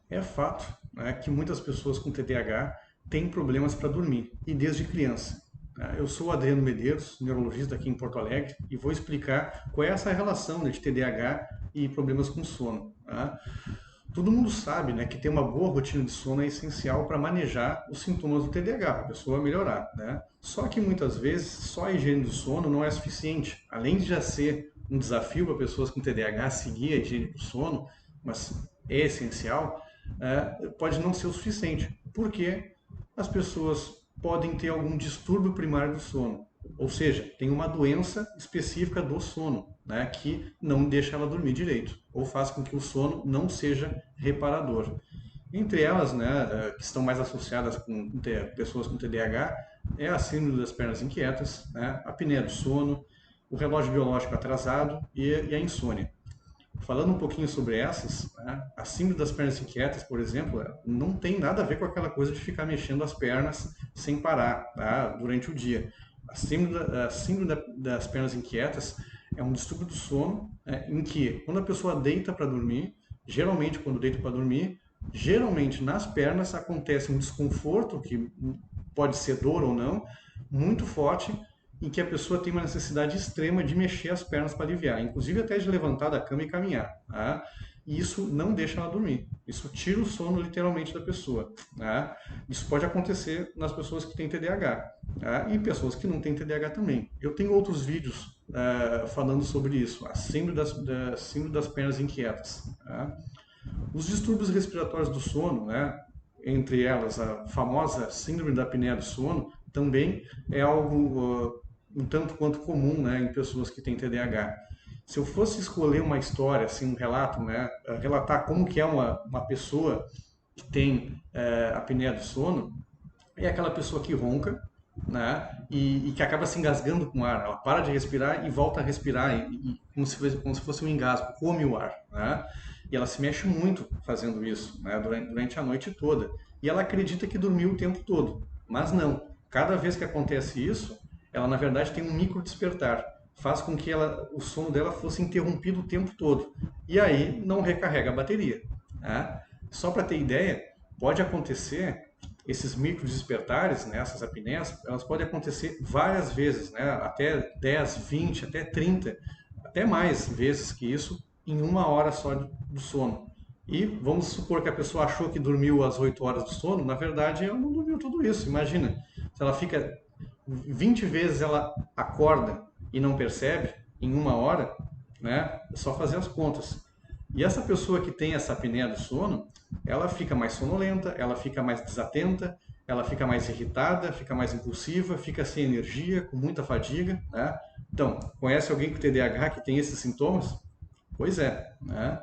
É fato, né, que muitas pessoas com TDAH têm problemas para dormir, e desde criança. Tá? Eu sou o Adriano Medeiros, neurologista aqui em Porto Alegre, e vou explicar qual é essa relação, né, de TDAH e problemas com sono. Tá? Todo mundo sabe, né, que ter uma boa rotina de sono é essencial para manejar os sintomas do TDAH, para a pessoa melhorar. Né? Só que muitas vezes só a higiene do sono não é suficiente. Além de já ser um desafio para pessoas com TDAH seguir a higiene do sono, mas é essencial, pode não ser o suficiente, porque as pessoas podem ter algum distúrbio primário do sono, ou seja, tem uma doença específica do sono, né, que não deixa ela dormir direito, ou faz com que o sono não seja reparador. Entre elas, né, que estão mais associadas com pessoas com TDAH, é a síndrome das pernas inquietas, né, a apneia do sono, o relógio biológico atrasado e a insônia. Falando um pouquinho sobre essas, né, a síndrome das pernas inquietas, por exemplo, não tem nada a ver com aquela coisa de ficar mexendo as pernas sem parar, tá, durante o dia. A síndrome das pernas inquietas é um distúrbio do sono, né, em que, quando a pessoa deita para dormir, geralmente quando deita para dormir, geralmente nas pernas acontece um desconforto, que pode ser dor ou não, muito forte, em que a pessoa tem uma necessidade extrema de mexer as pernas para aliviar, inclusive até de levantar da cama e caminhar. Tá? E isso não deixa ela dormir. Isso tira o sono literalmente da pessoa. Tá? Isso pode acontecer nas pessoas que têm TDAH, tá? E pessoas que não têm TDAH também. Eu tenho outros vídeos falando sobre isso, a síndrome das pernas inquietas. Tá? Os distúrbios respiratórios do sono, né, entre elas a famosa síndrome da apneia do sono, também é algo um tanto quanto comum, né, em pessoas que têm TDAH. Se eu fosse escolher uma história, assim, um relato, né, relatar como que é uma pessoa que tem apneia do sono, é aquela pessoa que ronca, né? E que acaba se engasgando com o ar. Ela para de respirar e volta a respirar, como se fosse um engasgo, come o ar, né? E ela se mexe muito fazendo isso, né? Durante a noite toda. E ela acredita que dormiu o tempo todo, mas não. Cada vez que acontece isso, ela na verdade tem um micro despertar. Faz com que o sono dela fosse interrompido o tempo todo. E aí não recarrega a bateria. Né? Só para ter ideia, pode acontecer esses micro despertares, né, essas apneias, elas podem acontecer várias vezes, né, até 10, 20, até 30, até mais vezes que isso em uma hora só do sono. E vamos supor que a pessoa achou que dormiu as 8 horas do sono, na verdade ela não dormiu tudo isso. Imagina, se ela fica 20 vezes ela acorda e não percebe em uma hora, né? É só fazer as contas. E essa pessoa que tem essa apneia do sono, ela fica mais sonolenta, ela fica mais desatenta, ela fica mais irritada, fica mais impulsiva, fica sem energia, com muita fadiga, né? Então, conhece alguém com TDAH que tem esses sintomas? Pois é, né?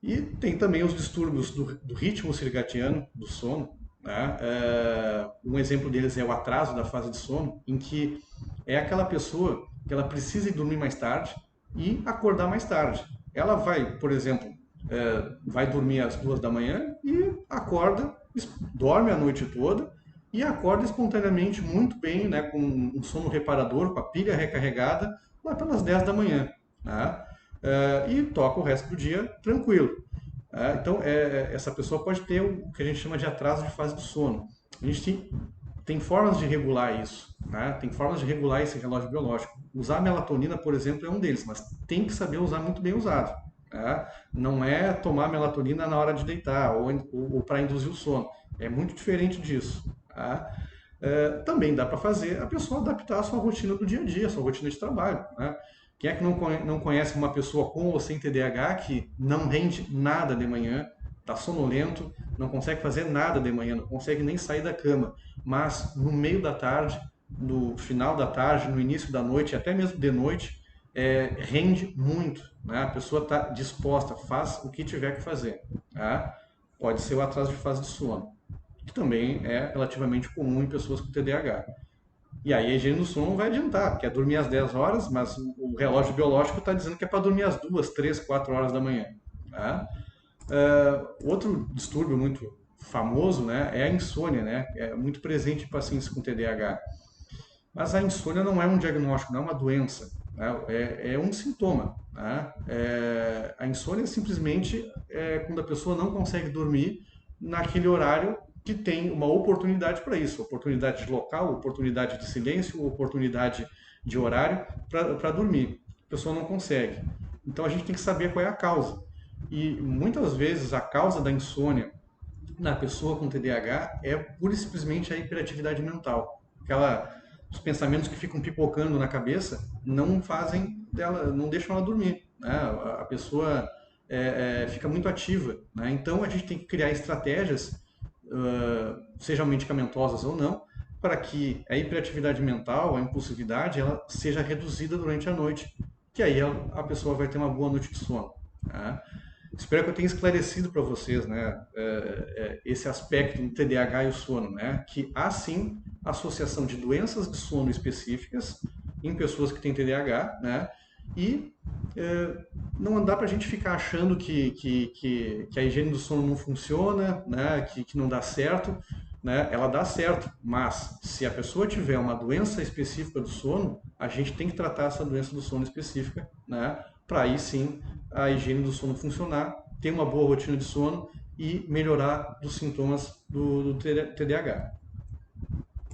E tem também os distúrbios do ritmo circadiano do sono. Né? Um exemplo deles é o atraso da fase de sono, em que é aquela pessoa que ela precisa ir dormir mais tarde e acordar mais tarde. Ela vai, por exemplo, vai dormir às 2 da manhã e acorda, dorme a noite toda e acorda espontaneamente muito bem, né, com um sono reparador, com a pilha recarregada, lá pelas 10 da manhã. Né? E toca o resto do dia tranquilo. Então, essa pessoa pode ter o que a gente chama de atraso de fase do sono. A gente tem formas de regular isso, né? Tem formas de regular esse relógio biológico. Usar a melatonina, por exemplo, é um deles, mas tem que saber usar muito bem usado. Né? Não é tomar melatonina na hora de deitar ou para induzir o sono. É muito diferente disso. Tá? Também dá para fazer a pessoa adaptar a sua rotina do dia a dia, a sua rotina de trabalho. Né? Quem é que não conhece uma pessoa com ou sem TDAH que não rende nada de manhã, está sonolento, não consegue fazer nada de manhã, não consegue nem sair da cama, mas no meio da tarde, no final da tarde, no início da noite, até mesmo de noite, rende muito. Né? A pessoa está disposta, faz o que tiver que fazer. Tá? Pode ser o atraso de fase de sono, que também é relativamente comum em pessoas com TDAH. E aí a higiene do sono não vai adiantar, porque é dormir às 10 horas, mas o relógio biológico está dizendo que é para dormir às 2, 3, 4 horas da manhã. Tá? Outro distúrbio muito famoso, né, é a insônia, né? É muito presente em pacientes com TDAH. Mas a insônia não é um diagnóstico, não é uma doença. né? É um sintoma, né? A insônia simplesmente é quando a pessoa não consegue dormir naquele horário que tem uma oportunidade para isso, oportunidade de local, oportunidade de silêncio, oportunidade de horário para dormir. A pessoa não consegue. Então a gente tem que saber qual é a causa. E muitas vezes a causa da insônia na pessoa com TDAH é pura e simplesmente a hiperatividade mental. Os pensamentos que ficam pipocando na cabeça não fazem dela, não deixam ela dormir, né? A pessoa fica muito ativa, né? Então a gente tem que criar estratégias, sejam medicamentosas ou não, para que a hiperatividade mental, a impulsividade, ela seja reduzida durante a noite, que aí a pessoa vai ter uma boa noite de sono. Né? Espero que eu tenha esclarecido para vocês, né, esse aspecto do TDAH e o sono, né, que há sim associação de doenças de sono específicas em pessoas que têm TDAH, né, e não dá para a gente ficar achando que a higiene do sono não funciona, né, que não dá certo, né, ela dá certo, mas se a pessoa tiver uma doença específica do sono, a gente tem que tratar essa doença do sono específica, né, para aí sim a higiene do sono funcionar, ter uma boa rotina de sono e melhorar dos sintomas do TDAH.